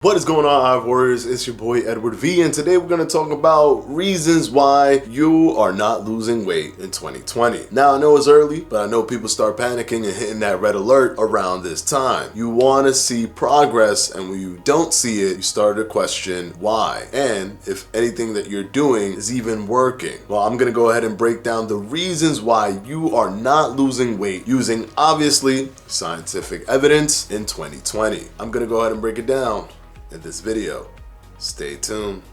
What is going on, Hive Warriors? It's your boy Edward V, and today we're going to talk about reasons why you are not losing weight in 2020. Now, I know it's early, but I know people start panicking and hitting that red alert around this time. You want to see progress, and when you don't see it, you start to question why, and if anything that you're doing is even working. Well, I'm going to go ahead and break down the reasons why you are not losing weight using, obviously, scientific evidence in 2020. I'm going to go ahead and break it down in this video. Stay tuned.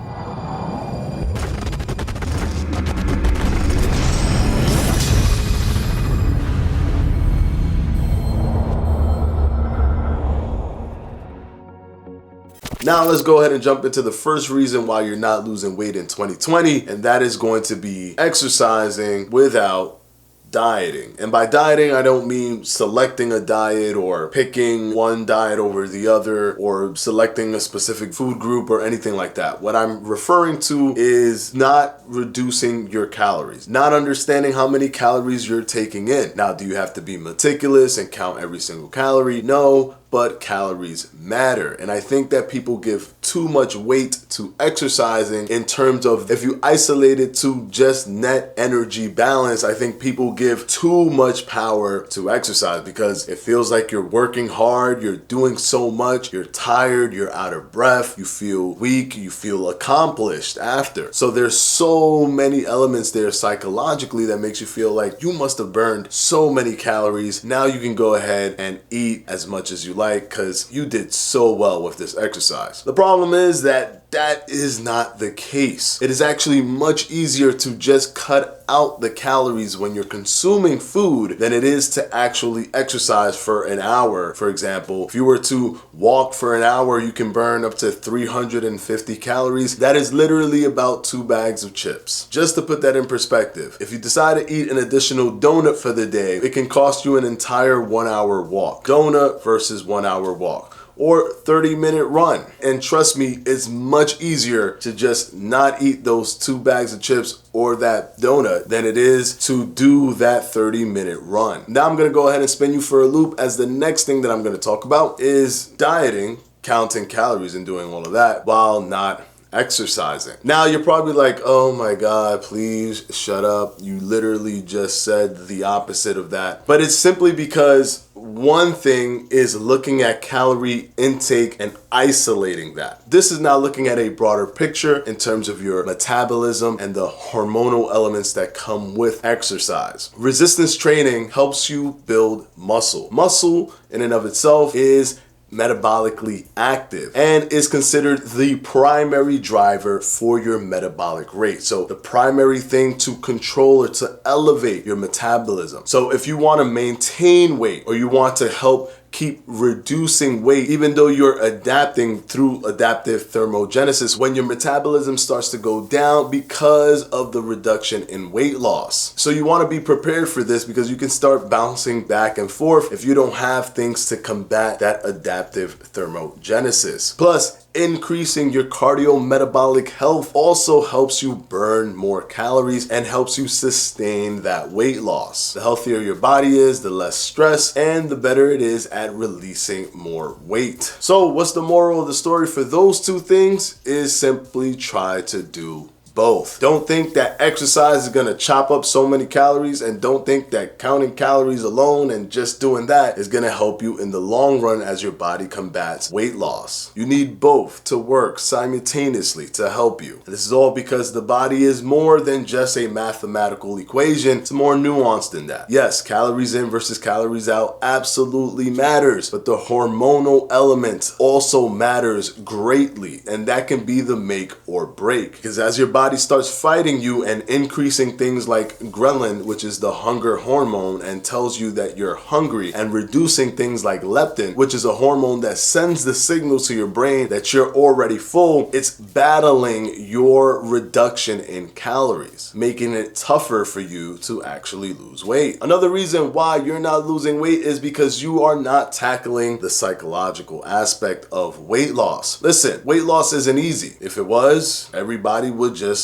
Now let's go ahead and jump into the first reason why you're not losing weight in 2020, and that is going to be exercising without dieting. And by dieting, I don't mean selecting a diet or picking one diet over the other or selecting a specific food group or anything like that. What I'm referring to is not reducing your calories, not understanding how many calories you're taking in. Now, do you have to be meticulous and count every single calorie? No, but calories matter. And I think that people give too much weight to exercising in terms of if you isolate it to just net energy balance. I think people give too much power to exercise because it feels like you're working hard, you're doing so much, you're tired, you're out of breath, you feel weak, you feel accomplished after. So there's so many elements there psychologically that makes you feel like you must have burned so many calories. Now you can go ahead and eat as much as you like because you did so well with this exercise. The problem is that is not the case. It is actually much easier to just cut out the calories when you're consuming food than it is to actually exercise for an hour. For example, if you were to walk for an hour, you can burn up to 350 calories. That is literally about 2 bags of chips. Just to put that in perspective, if you decide to eat an additional donut for the day, it can cost you an entire 1 hour walk. Donut versus 1 hour walk. Or 30-minute run. And trust me, it's much easier to just not eat those 2 bags of chips or that donut than it is to do that 30-minute run. Now I'm gonna go ahead and spin you for a loop, as the next thing that I'm gonna talk about is dieting, counting calories and doing all of that while not exercising. Now you're probably like, oh my God, please shut up. You literally just said the opposite of that. But it's simply because one thing is looking at calorie intake and isolating that. This is now looking at a broader picture in terms of your metabolism and the hormonal elements that come with exercise. Resistance training helps you build muscle. Muscle in and of itself is metabolically active and is considered the primary driver for your metabolic rate. So the primary thing to control or to elevate your metabolism. So if you want to maintain weight or you want to help keep reducing weight, even though you're adapting through adaptive thermogenesis, when your metabolism starts to go down because of the reduction in weight loss. So you want to be prepared for this because you can start bouncing back and forth if you don't have things to combat that adaptive thermogenesis. Plus, increasing your cardiometabolic health also helps you burn more calories and helps you sustain that weight loss. The healthier your body is, the less stress, and the better it is at releasing more weight. So what's the moral of the story for those two things? Is simply try to do both. Don't think that exercise is gonna chop up so many calories, and don't think that counting calories alone and just doing that is gonna help you in the long run as your body combats weight loss. You need both to work simultaneously to help you. And this is all because the body is more than just a mathematical equation. It's more nuanced than that. Yes, calories in versus calories out absolutely matters, but the hormonal element also matters greatly, and that can be the make or break. Because as your body starts fighting you and increasing things like ghrelin, which is the hunger hormone, and tells you that you're hungry, and reducing things like leptin, which is a hormone that sends the signal to your brain that you're already full, it's battling your reduction in calories, making it tougher for you to actually lose weight. Another reason why you're not losing weight is because you are not tackling the psychological aspect of weight loss. Listen, weight loss isn't easy. If it was, everybody would just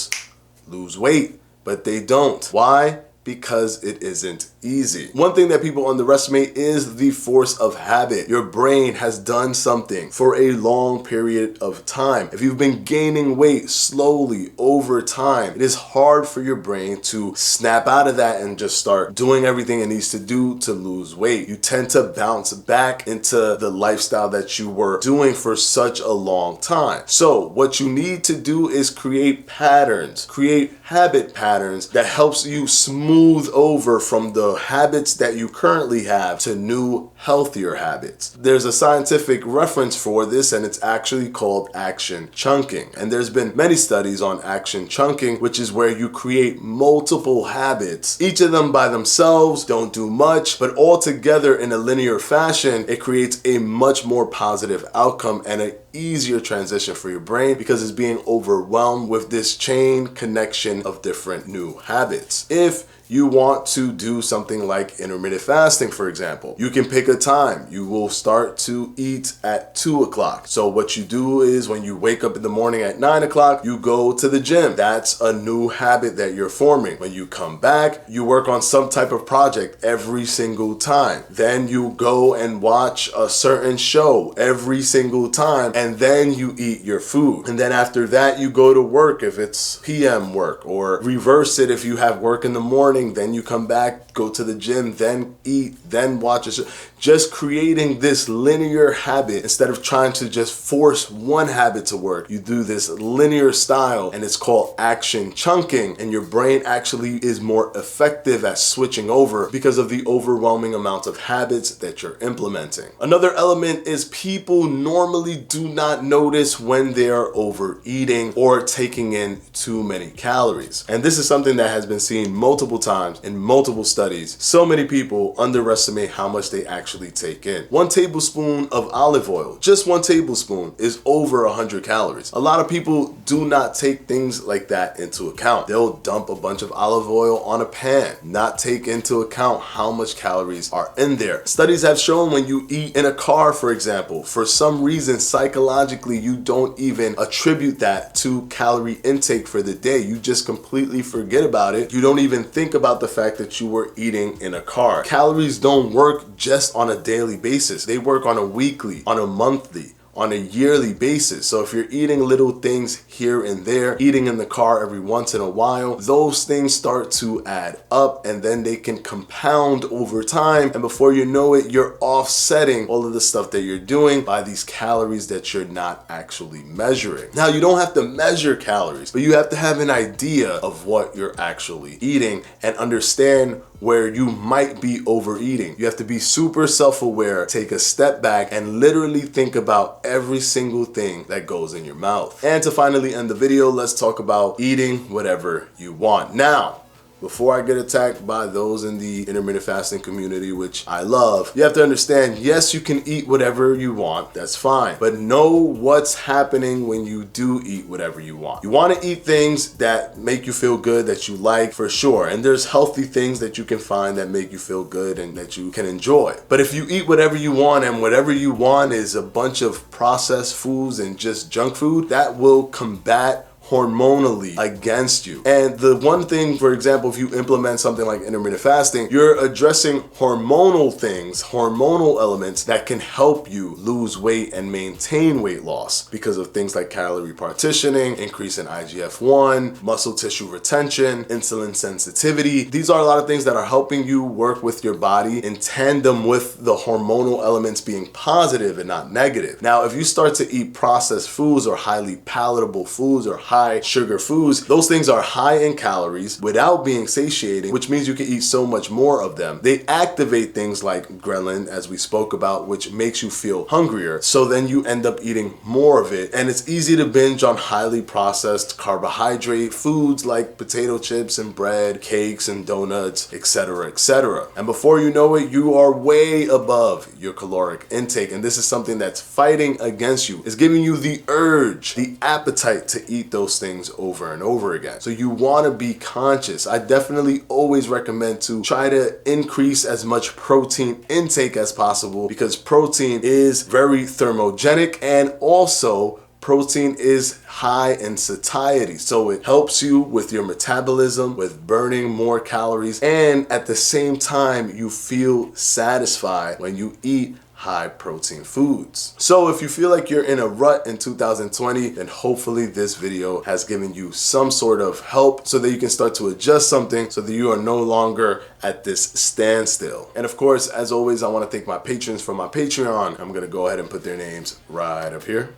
lose weight, but they don't. Why? because it isn't easy. One thing that people underestimate is the force of habit. Your brain has done something for a long period of time. If you've been gaining weight slowly over time, it is hard for your brain to snap out of that and just start doing everything it needs to do to lose weight. You tend to bounce back into the lifestyle that you were doing for such a long time. So what you need to do is create patterns, create habit patterns that helps you smooth over from the habits that you currently have to new, healthier habits. There's a scientific reference for this, and it's actually called action chunking. And there's been many studies on action chunking, which is where you create multiple habits. Each of them by themselves don't do much, but all together in a linear fashion, it creates a much more positive outcome and an easier transition for your brain because it's being overwhelmed with this chain connection of different new habits. If you want to do something like intermittent fasting, for example, you can pick a time. You will start to eat at 2 o'clock. So what you do is when you wake up in the morning at 9 o'clock, you go to the gym. That's a new habit that you're forming. When you come back, you work on some type of project every single time. Then you go and watch a certain show every single time, and then you eat your food. And then after that, you go to work if it's PM work, or reverse it if you have work in the morning. Then you come back, go to the gym, then eat, then watch a show. Just creating this linear habit instead of trying to just force one habit to work. You do this linear style, and it's called action chunking, and your brain actually is more effective at switching over because of the overwhelming amount of habits that you're implementing. Another element is people normally do not notice when they are overeating or taking in too many calories. And this is something that has been seen multiple times in multiple studies. So many people underestimate how much they actually take in. 1 tablespoon of olive oil, just 1 tablespoon, is over 100 calories. A lot of people do not take things like that into account. They'll dump a bunch of olive oil on a pan, not take into account how much calories are in there. Studies have shown when you eat in a car, for example, for some reason psychologically you don't even attribute that to calorie intake for the day. You just completely forget about it. You don't even think about the fact that you were eating in a car. Calories don't work just on a daily basis. They work on a weekly, on a monthly, on a yearly basis. So if you're eating little things here and there, eating in the car every once in a while, those things start to add up, and then they can compound over time, and before you know it, you're offsetting all of the stuff that you're doing by these calories that you're not actually measuring. Now, you don't have to measure calories, but you have to have an idea of what you're actually eating and understand where you might be overeating. You have to be super self-aware, take a step back, and literally think about every single thing that goes in your mouth. And to finally end the video, let's talk about eating whatever you want. Now, before I get attacked by those in the intermittent fasting community, which I love, you have to understand, yes, you can eat whatever you want, that's fine, but know what's happening when you do eat whatever you want. You want to eat things that make you feel good, that you like, for sure, and there's healthy things that you can find that make you feel good and that you can enjoy. But if you eat whatever you want, and whatever you want is a bunch of processed foods and just junk food, that will combat hormonally against you. And the one thing, for example, if you implement something like intermittent fasting, you're addressing hormonal things, hormonal elements that can help you lose weight and maintain weight loss because of things like calorie partitioning, increase in IGF-1, muscle tissue retention, insulin sensitivity. These are a lot of things that are helping you work with your body in tandem with the hormonal elements being positive and not negative. Now, if you start to eat processed foods or highly palatable foods or high sugar foods, those things are high in calories without being satiating, which means you can eat so much more of them. They activate things like ghrelin, as we spoke about, which makes you feel hungrier. So then you end up eating more of it. And it's easy to binge on highly processed carbohydrate foods like potato chips and bread, cakes and donuts, etc., etc. And before you know it, you are way above your caloric intake. And this is something that's fighting against you. It's giving you the urge, the appetite to eat those things over and over again. So you want to be conscious. I definitely always recommend to try to increase as much protein intake as possible because protein is very thermogenic and also Protein is high in satiety, so it helps you with your metabolism, with burning more calories, and at the same time, you feel satisfied when you eat high protein foods. So if you feel like you're in a rut in 2020, then hopefully this video has given you some sort of help so that you can start to adjust something so that you are no longer at this standstill. And of course, as always, I want to thank my patrons for my Patreon. I'm going to go ahead and put their names right up here.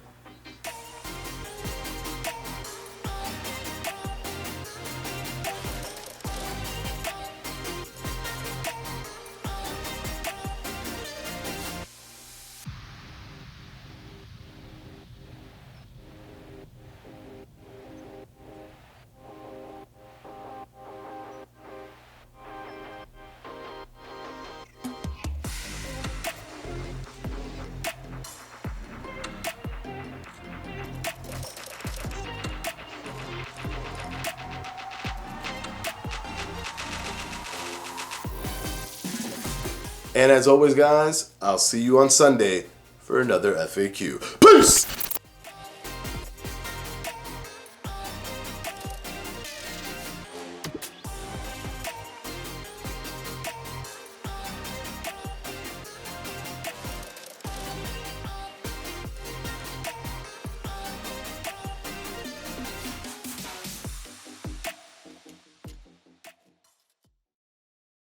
And as always, guys, I'll see you on Sunday for another FAQ. Peace!